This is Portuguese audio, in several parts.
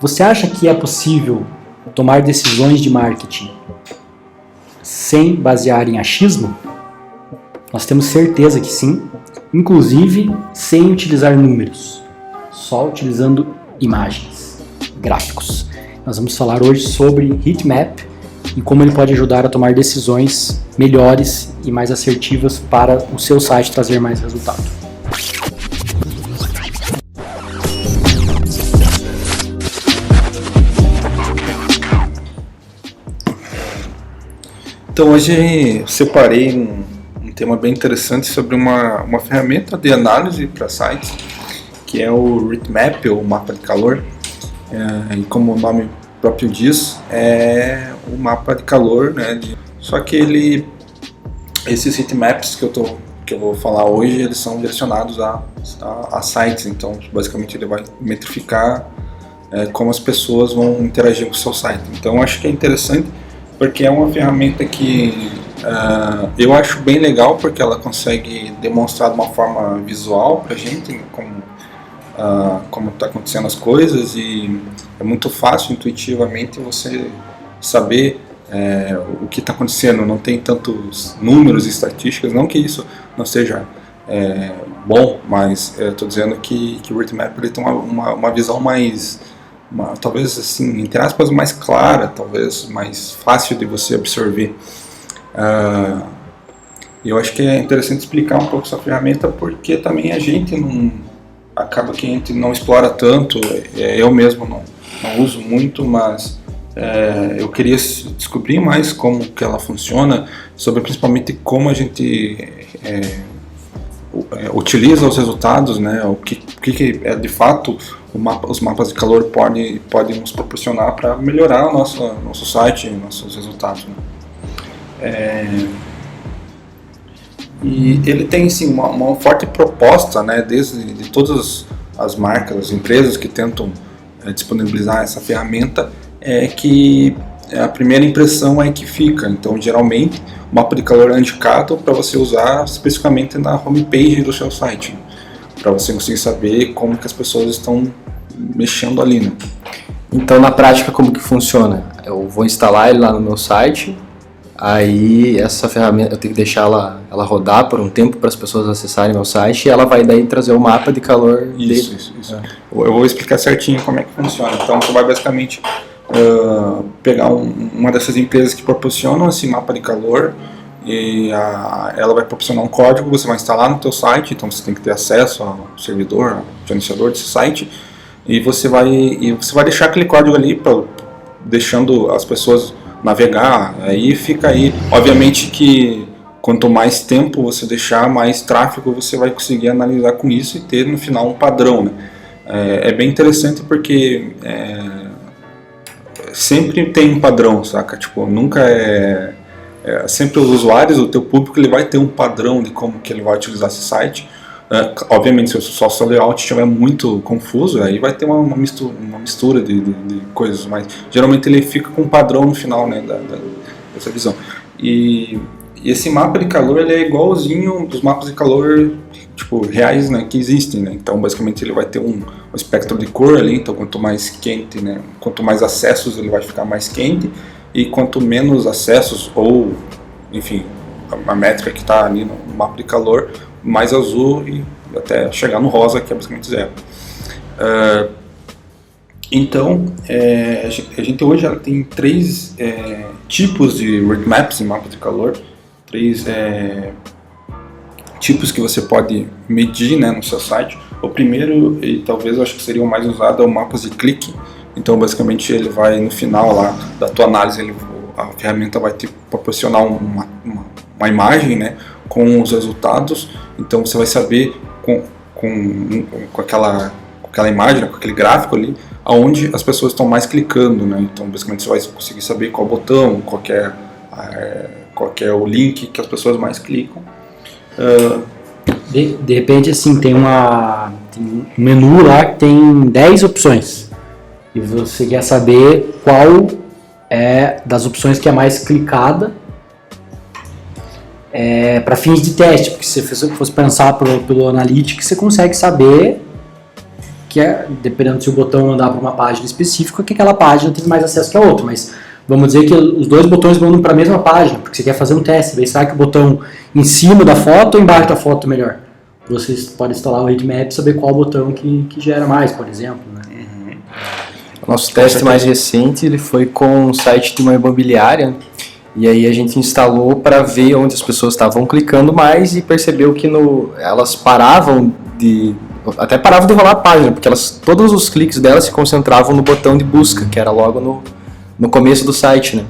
Você acha que é possível tomar decisões de marketing sem basear em achismo? Nós temos certeza que sim, inclusive sem utilizar números, só utilizando imagens, gráficos. Nós vamos falar hoje sobre heatmap e como ele pode ajudar a tomar decisões melhores e mais assertivas para o seu site trazer mais resultado. Então hoje eu separei um tema bem interessante sobre uma ferramenta de análise para sites, que é o heatmap, ou mapa de calor. E como o nome próprio diz, é o mapa de calor, né? Só que esses heatmaps que eu vou falar hoje, eles são direcionados a sites. Então basicamente ele vai metrificar como as pessoas vão interagir com o seu site. Então acho que é interessante, porque é uma ferramenta que eu acho bem legal, porque ela consegue demonstrar de uma forma visual para a gente como está acontecendo as coisas, e é muito fácil, intuitivamente, você saber o que está acontecendo. Não tem tantos números e estatísticas, não que isso não seja bom, mas estou dizendo que o heatmap ele tem uma visão mais... talvez assim, entre aspas, mais clara, talvez mais fácil de você absorver. Eu acho que é interessante explicar um pouco essa ferramenta, porque também a gente acaba que a gente não explora tanto. Eu mesmo não uso muito, mas eu queria descobrir mais como que ela funciona, sobre principalmente como a gente utiliza os resultados, né? O que de fato os mapas de calor podem nos proporcionar para melhorar o nosso site, nossos resultados, né? E ele tem sim uma forte proposta, né, de todas as marcas, as empresas que tentam disponibilizar essa ferramenta, que a primeira impressão é que fica. Então geralmente o mapa de calor é indicado para você usar especificamente na homepage do seu site, para você conseguir saber como que as pessoas estão mexendo ali, né? Então, na prática, como que funciona? Eu vou instalar ele lá no meu site, aí essa ferramenta eu tenho que deixar ela rodar por um tempo para as pessoas acessarem meu site, e ela vai daí trazer o mapa de calor dele. Isso. Eu vou explicar certinho como é que funciona. Então, você vai basicamente pegar uma dessas empresas que proporcionam esse mapa de calor, e ela vai proporcionar um código, você vai instalar no teu site. Então você tem que ter acesso ao servidor, ao gerenciador desse site, e você vai deixar aquele código ali, deixando as pessoas navegar. Aí fica aí, obviamente que quanto mais tempo você deixar, mais tráfego você vai conseguir analisar com isso e ter no final um padrão, né? É bem interessante, porque sempre tem um padrão, saca? Tipo, nunca sempre os usuários, o teu público, ele vai ter um padrão de como que ele vai utilizar esse site. Obviamente, se o seu layout estiver muito confuso, aí vai ter uma mistura de coisas, mas geralmente ele fica com um padrão no final, né, dessa visão. E esse mapa de calor, ele é igualzinho dos mapas de calor tipo reais, né, que existem, né? Então basicamente ele vai ter um espectro de cor ali. Então quanto mais quente, né, quanto mais acessos, ele vai ficar mais quente, e quanto menos acessos, ou enfim, a métrica que está ali no mapa de calor, mais azul, e até chegar no rosa, que é basicamente zero. Então a gente hoje tem três tipos de heatmaps em mapa de calor, três tipos que você pode medir, né, no seu site. O primeiro, e talvez eu acho que seria o mais usado, é o mapas de clique. Então basicamente ele vai, no final lá da tua análise, a ferramenta vai te proporcionar uma imagem, né, com os resultados. Então você vai saber com aquela imagem, com aquele gráfico ali, aonde as pessoas estão mais clicando, né? Então basicamente você vai conseguir saber qual botão, qual é o link que as pessoas mais clicam. De repente, assim, tem um menu lá que tem 10 opções, e você quer saber qual é das opções que é mais clicada, para fins de teste, porque se você fosse pensar pelo Analytics, você consegue saber que é, dependendo se o botão mandar para uma página específica, que aquela página tem mais acesso que a outra, mas vamos dizer que os dois botões mandam para a mesma página, porque você quer fazer um teste, daí será que o botão em cima da foto ou embaixo da foto é melhor? Você pode instalar o heatmap e saber qual botão que gera mais, por exemplo, né? O nosso teste mais recente ele foi com um site de uma imobiliária, e aí a gente instalou para ver onde as pessoas estavam clicando mais e percebeu que elas paravam até paravam de rolar a página, porque todos os cliques delas se concentravam no botão de busca, que era logo no começo do site, né?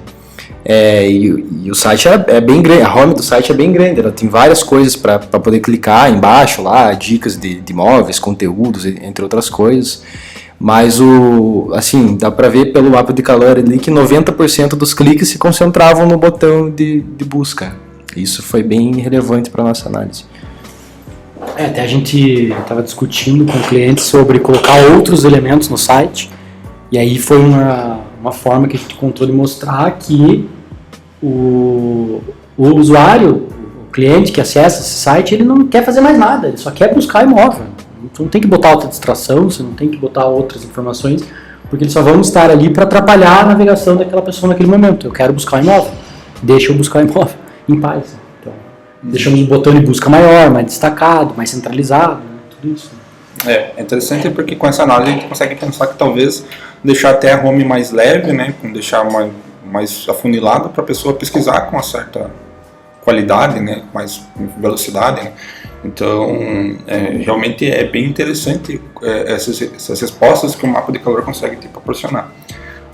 E o site é bem grande, a home do site é bem grande, ela tem várias coisas para poder clicar embaixo lá, dicas de imóveis, conteúdos, entre outras coisas. Mas assim, dá para ver pelo mapa de calor ali que 90% dos cliques se concentravam no botão de busca. Isso foi bem relevante para nossa análise. Até a gente estava discutindo com o cliente sobre colocar outros elementos no site, e aí foi uma forma que a gente encontrou de mostrar que o usuário, o cliente que acessa esse site, ele não quer fazer mais nada, ele só quer buscar imóvel. Você não tem que botar outra distração, você não tem que botar outras informações, porque eles só vão estar ali para atrapalhar a navegação daquela pessoa naquele momento. Eu quero buscar um imóvel, deixa eu buscar um imóvel em paz. Então, deixamos um botão de busca maior, mais destacado, mais centralizado, né? Tudo isso. É interessante porque com essa análise a gente consegue pensar que talvez deixar até a home mais leve, né, deixar mais afunilada para a pessoa pesquisar com uma certa qualidade, né, mais velocidade, né? Então, realmente é bem interessante essas respostas que o mapa de calor consegue te proporcionar.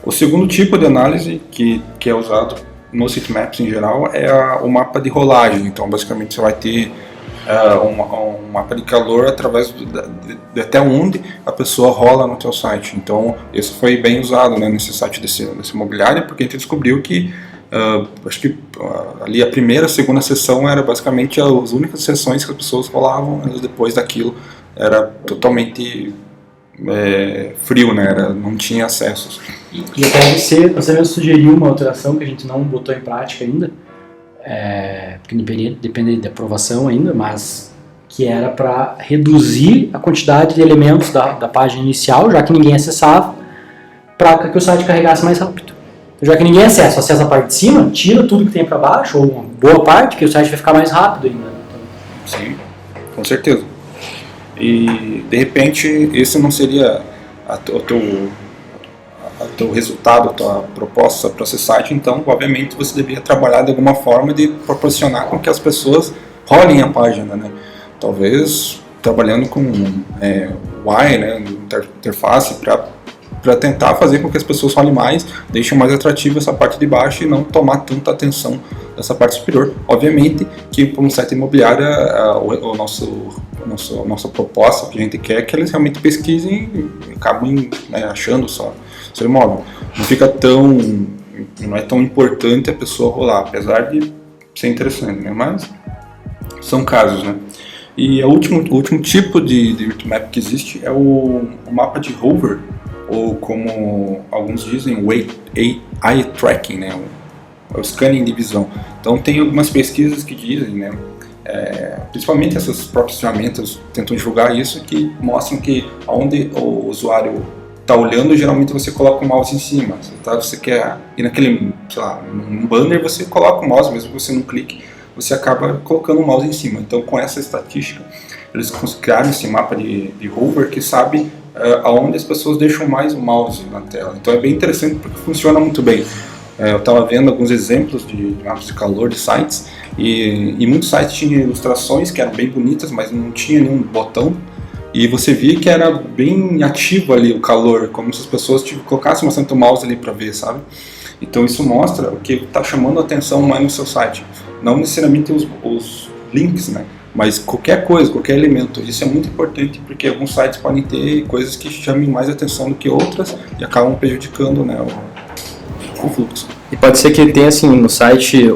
O segundo tipo de análise que é usado nos heatmaps em geral é o mapa de rolagem. Então, basicamente, você vai ter um mapa de calor através de até onde a pessoa rola no teu site. Então, isso foi bem usado, né, nesse site desse imobiliário, porque a gente descobriu que acho que ali a primeira, segunda sessão era basicamente as únicas sessões que as pessoas rolavam, mas depois daquilo era totalmente frio, né? Não tinha acessos. E até você mesmo sugeriu uma alteração que a gente não botou em prática ainda, porque depende da aprovação ainda, mas que era para reduzir a quantidade de elementos da página inicial, já que ninguém acessava, para que o site carregasse mais rápido. Já que ninguém acessa a parte de cima, tira tudo que tem para baixo, ou uma boa parte, que o site vai ficar mais rápido ainda. Sim, com certeza. E, de repente, esse não seria o teu resultado, a tua proposta para esse site, então, obviamente, você deveria trabalhar de alguma forma de proporcionar com que as pessoas rolem a página, né? Talvez trabalhando com UI, né, interface, para tentar fazer com que as pessoas rolem mais, deixem mais atrativo essa parte de baixo e não tomar tanta atenção dessa parte superior. Obviamente que para um site imobiliário, nossa proposta que a gente quer é que eles realmente pesquisem e acabem, né, achando só seu imóvel. Não é tão importante a pessoa rolar, apesar de ser interessante, né? Mas são casos, né? E o último tipo de heatmap que existe é o mapa de hover, ou como alguns dizem, o eye tracking, né? O scanning de visão. Então tem algumas pesquisas que dizem, né? Principalmente essas próprias ferramentas tentam divulgar isso, que mostram que onde o usuário está olhando, geralmente você coloca o mouse em cima. Você quer ir naquele, sei lá, num banner, você coloca o mouse, mesmo que você não clique, você acaba colocando o mouse em cima. Então, com essa estatística, eles criaram esse mapa de hover que sabe aonde as pessoas deixam mais o mouse na tela. Então é bem interessante porque funciona muito bem. Eu estava vendo alguns exemplos de mapas de calor de sites e muitos sites tinham ilustrações que eram bem bonitas, mas não tinha nenhum botão, e você via que era bem ativo ali o calor, como se as pessoas colocassem bastante o mouse ali para ver, sabe? Então isso mostra o que está chamando a atenção mais no seu site, não necessariamente os links, né? Mas qualquer coisa, qualquer elemento, isso é muito importante porque alguns sites podem ter coisas que chamem mais atenção do que outras e acabam prejudicando, né, o fluxo. E pode ser que tenha assim no site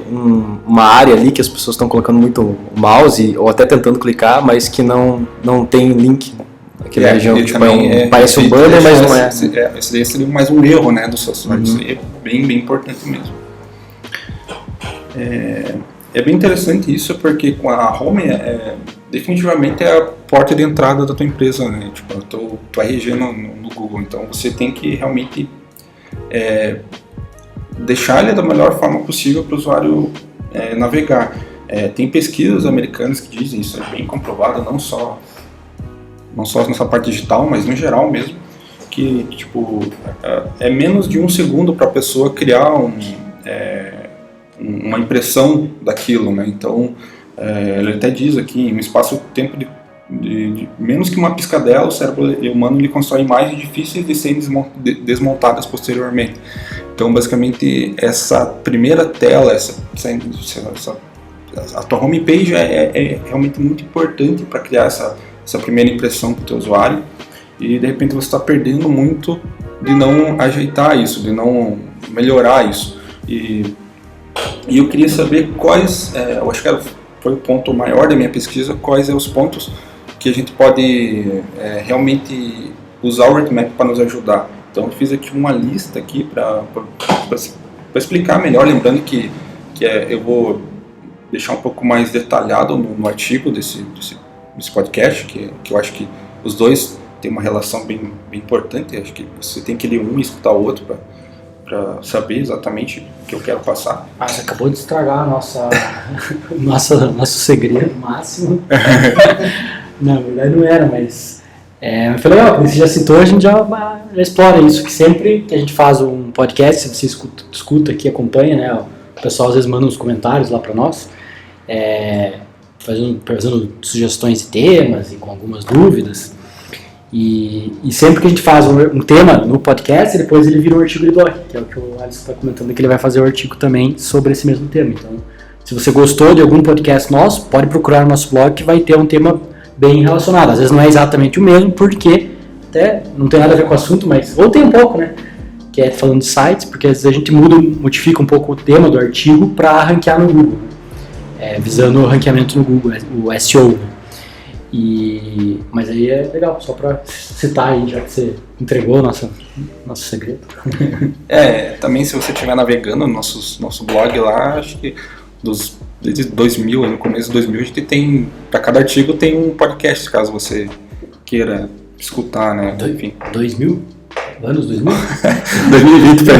uma área ali que as pessoas estão colocando muito o mouse ou até tentando clicar, mas que não tem link naquela região. Tipo, parece um banner, mas não é. Esse daí seria mais um erro, né, do seu site. Isso é bem, bem importante mesmo. É bem interessante isso, porque com a home definitivamente é a porta de entrada da tua empresa, né? Tipo, tua RG no Google. Então você tem que realmente deixar ele da melhor forma possível para o usuário navegar. Tem pesquisas americanas que dizem, isso é bem comprovado, não só nessa parte digital, mas no geral mesmo, que tipo, é menos de 1 segundo para a pessoa criar uma impressão daquilo, né? Então, ele até diz aqui, em um espaço-tempo de menos que uma piscadela, o cérebro humano ele constrói imagens difíceis de serem desmontadas posteriormente. Então, basicamente, essa primeira tela, a tua homepage é realmente muito importante para criar essa primeira impressão para o teu usuário, e de repente você está perdendo muito de não ajeitar isso, de não melhorar isso. E eu queria saber quais, eu acho que foi o ponto maior da minha pesquisa, quais são os pontos que a gente pode realmente usar o Ritmap para nos ajudar. Então eu fiz aqui uma lista aqui para explicar melhor, lembrando que eu vou deixar um pouco mais detalhado no artigo desse podcast, que eu acho que os dois têm uma relação bem importante. Acho que você tem que ler um e escutar o outro para saber exatamente o que eu quero passar. Você acabou de estragar nosso segredo máximo. Não, na verdade não era, mas foi legal, porque você já citou, a gente já explora isso, que sempre que a gente faz um podcast, se você escuta aqui, acompanha, né, o pessoal às vezes manda uns comentários lá para nós, fazendo sugestões de temas e com algumas dúvidas, e sempre que a gente faz um tema no podcast, depois ele vira um artigo de blog, que é o que o Alisson está comentando, que ele vai fazer um artigo também sobre esse mesmo tema. Então, se você gostou de algum podcast nosso, pode procurar no nosso blog, que vai ter um tema bem relacionado. Às vezes não é exatamente o mesmo, porque até não tem nada a ver com o assunto, mas ou tem um pouco, né? Que é falando de sites, porque às vezes a gente modifica um pouco o tema do artigo para ranquear no Google, visando o ranqueamento no Google, o SEO. Mas aí é legal, só para citar aí, já que você entregou o nosso segredo. Também se você estiver navegando no nosso blog lá, acho que desde 2000, no começo de 2000, a gente tem, para cada artigo tem um podcast, caso você queira escutar, né? Enfim. 2000? Anos 2000? 2020, pera.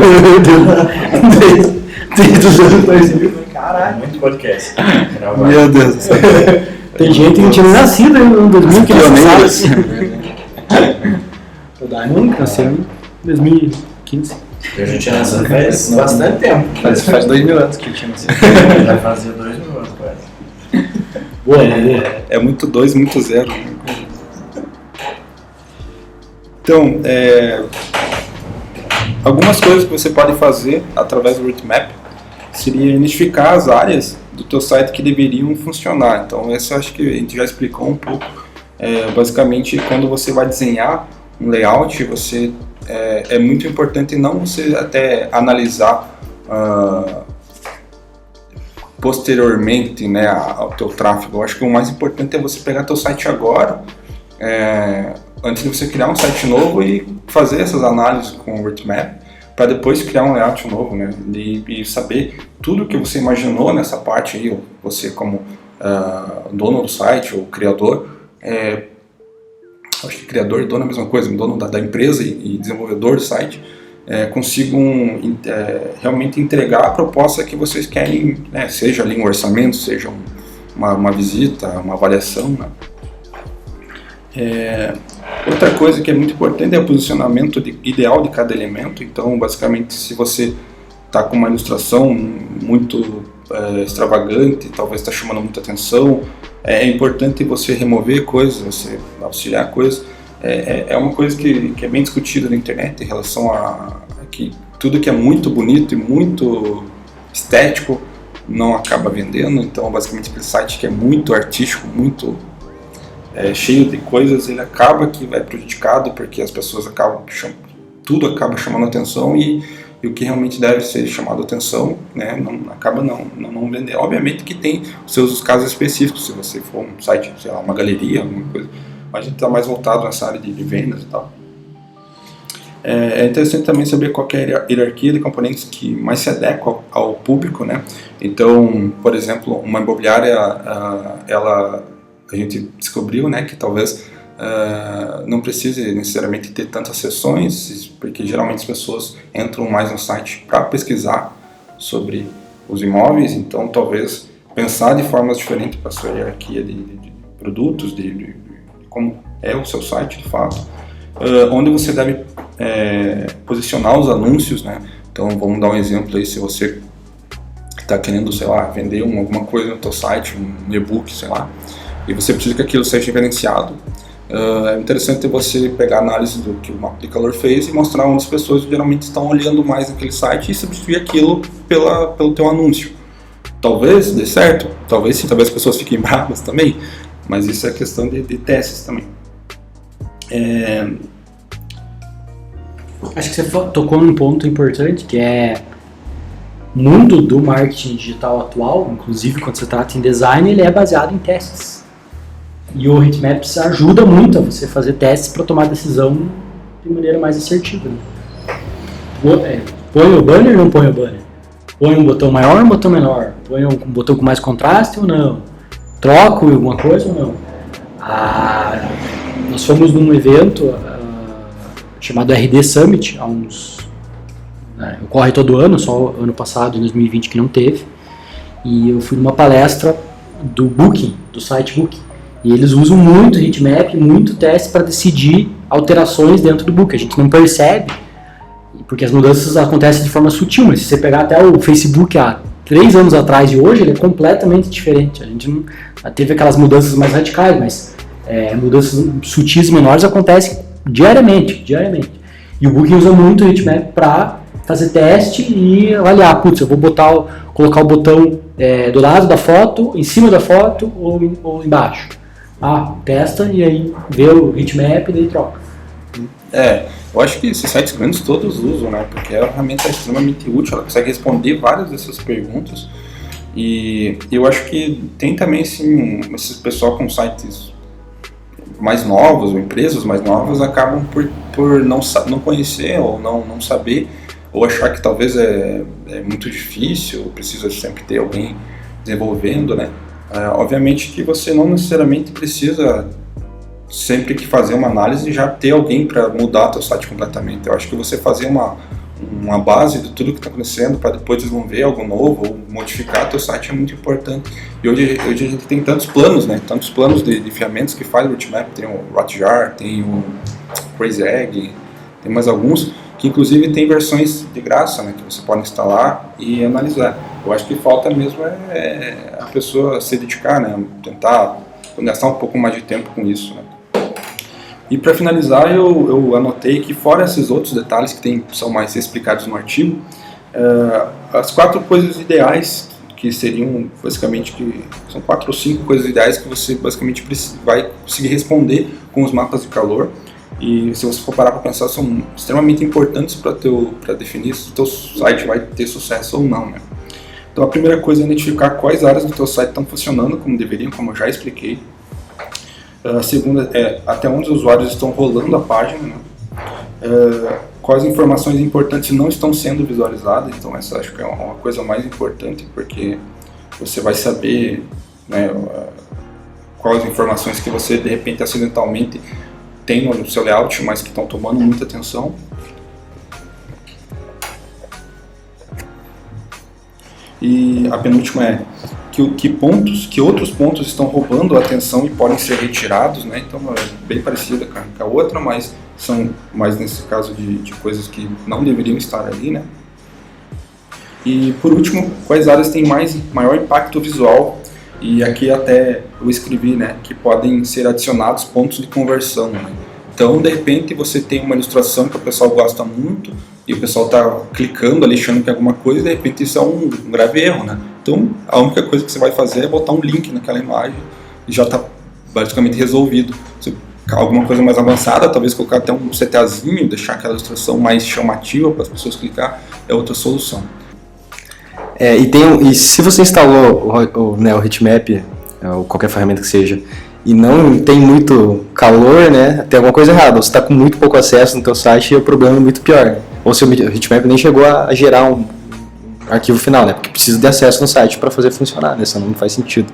Desde os anos 2000, caralho. Muito podcast. Meu Deus do céu. Tem gente que não tinha nascido em 2000, que não sabe. O Diamond nasceu em 2015. Eu já tinha nascido faz bastante tempo. Faz 2000 anos que eu tinha nascido. Já fazia 2000 anos quase. Boa. É muito 2, muito 0. Então, algumas coisas que você pode fazer através do Ritmap seria identificar as áreas do teu site que deveriam funcionar. Então, essa eu acho que a gente já explicou um pouco. Basicamente, quando você vai desenhar um layout, você é muito importante não você até analisar posteriormente, né, ao teu tráfego. Eu acho que o mais importante é você pegar teu site agora, antes de você criar um site novo, e fazer essas análises com o Ritmap, para depois criar um layout novo, né, e saber tudo que você imaginou nessa parte aí, você como dono do site ou criador, acho que criador e dono é a mesma coisa, dono da empresa e desenvolvedor do site, consigam realmente entregar a proposta que vocês querem, né, seja ali um orçamento, seja uma visita, uma avaliação, né. Outra coisa que é muito importante é o posicionamento ideal de cada elemento. Então, basicamente, se você está com uma ilustração muito extravagante, talvez está chamando muita atenção, é importante você remover coisas, você auxiliar coisas. É uma coisa que é bem discutida na internet em relação a que tudo que é muito bonito e muito estético não acaba vendendo. Então, basicamente, aquele site que é muito artístico, muito cheio de coisas, ele acaba que vai prejudicado, porque as pessoas tudo acaba chamando atenção, e o que realmente deve ser chamado atenção, né, acaba não vender. Obviamente que tem os seus casos específicos, se você for um site, sei lá, uma galeria, alguma coisa, mas a gente está mais voltado nessa área de vendas e tal. É interessante também saber qual que é a hierarquia de componentes que mais se adequa ao público, né? Então, por exemplo, uma imobiliária, ela a gente descobriu, né, que talvez não precise necessariamente ter tantas sessões, porque geralmente as pessoas entram mais no site para pesquisar sobre os imóveis, então talvez pensar de formas diferentes para a sua hierarquia de produtos, de como é o seu site de fato, onde você deve posicionar os anúncios, né? Então vamos dar um exemplo aí, se você está querendo, sei lá, vender alguma coisa no seu site, um e-book, sei lá, e você precisa que aquilo seja diferenciado. É interessante você pegar a análise do que o mapa de calor fez e mostrar onde as pessoas geralmente estão olhando mais naquele site e substituir aquilo pelo teu anúncio. Talvez dê certo, talvez sim, talvez as pessoas fiquem bravas também, mas isso é questão de testes também. Acho que você tocou num ponto importante, que é o mundo do marketing digital atual, inclusive quando você trata em design, ele é baseado em testes. E o Heatmaps ajuda muito a você fazer testes para tomar decisão de maneira mais assertiva. Né? Põe o banner ou não põe o banner? Põe um botão maior ou um botão menor? Põe um botão com mais contraste ou não? Troco alguma coisa ou não? Nós fomos num evento chamado RD Summit, ocorre todo ano, só ano passado, em 2020, que não teve. E eu fui numa palestra do Booking, do site Booking. E eles usam muito heatmap, muito teste para decidir alterações dentro do Booking. A gente não percebe, porque as mudanças acontecem de forma sutil, mas se você pegar até o Facebook há 3 anos atrás e hoje, ele é completamente diferente. A gente não teve aquelas mudanças mais radicais, mas mudanças sutis e menores acontecem diariamente. E o Booking usa muito o heatmap para fazer teste e avaliar, eu vou colocar o botão do lado da foto, em cima da foto ou embaixo. Testa e aí vê o heatmap e daí troca. Eu acho que esses sites grandes todos usam, né? Porque a ferramenta é extremamente útil, ela consegue responder várias dessas perguntas. E eu acho que tem também, sim, esse pessoal com sites mais novos, ou empresas mais novas, acabam por não conhecer ou não saber, ou achar que talvez é muito difícil, precisa sempre ter alguém desenvolvendo, né? Obviamente que você não necessariamente precisa, sempre que fazer uma análise, já ter alguém para mudar seu site completamente. Eu acho que você fazer uma base de tudo que está acontecendo para depois desenvolver algo novo ou modificar seu site é muito importante. E hoje a gente tem tantos planos, né? Tantos planos de ferramentas que faz o Heatmap, tem o Hotjar, tem o Crazy Egg, tem mais alguns, que inclusive tem versões de graça, né, que você pode instalar e analisar. Eu acho que falta mesmo a pessoa se dedicar, né, tentar gastar um pouco mais de tempo com isso, né. E para finalizar, eu anotei que fora esses outros detalhes que são mais explicados no artigo, as 4 coisas ideais, que seriam basicamente, são 4 ou 5 coisas ideais que você basicamente vai conseguir responder com os mapas de calor. E se você for parar para pensar, são extremamente importantes para definir se o teu site vai ter sucesso ou não, né? Então a primeira coisa é identificar quais áreas do teu site estão funcionando como deveriam, como eu já expliquei. A segunda é até onde os usuários estão rolando a página, né? Quais informações importantes não estão sendo visualizadas. Então essa acho que é uma coisa mais importante, porque você vai saber, né, quais informações que você de repente acidentalmente tem no seu layout, mas que estão tomando muita atenção. E a penúltima é que outros pontos estão roubando a atenção e podem ser retirados, né? Então é bem parecida com a outra, mas são mais nesse caso de coisas que não deveriam estar ali, né? E por último, quais áreas têm maior impacto visual? E aqui até eu escrevi, né, que podem ser adicionados pontos de conversão, né? Então, de repente, você tem uma ilustração que o pessoal gosta muito e o pessoal está clicando ali, achando que é alguma coisa, e de repente isso é um grave erro, né? Então, a única coisa que você vai fazer é botar um link naquela imagem e já está basicamente resolvido. Se alguma coisa mais avançada, talvez colocar até um CTAzinho, deixar aquela ilustração mais chamativa para as pessoas clicar, é outra solução. E se você instalou o Heatmap, ou qualquer ferramenta que seja, e não tem muito calor, né, tem alguma coisa errada. Você está com muito pouco acesso no teu site e o problema é muito pior, né? Ou se o Heatmap nem chegou a gerar um arquivo final, né, porque precisa de acesso no site para fazer funcionar, né, senão não faz sentido.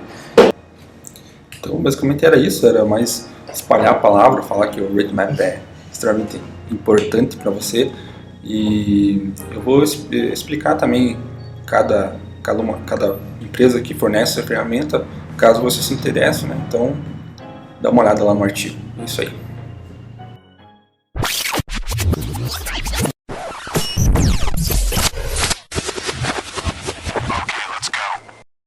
Então, basicamente era isso, era mais espalhar a palavra, falar que o Rate Map é extremamente importante para você. E eu vou explicar também cada empresa que fornece a ferramenta, caso você se interesse, né? Então, dá uma olhada lá no artigo. É isso aí.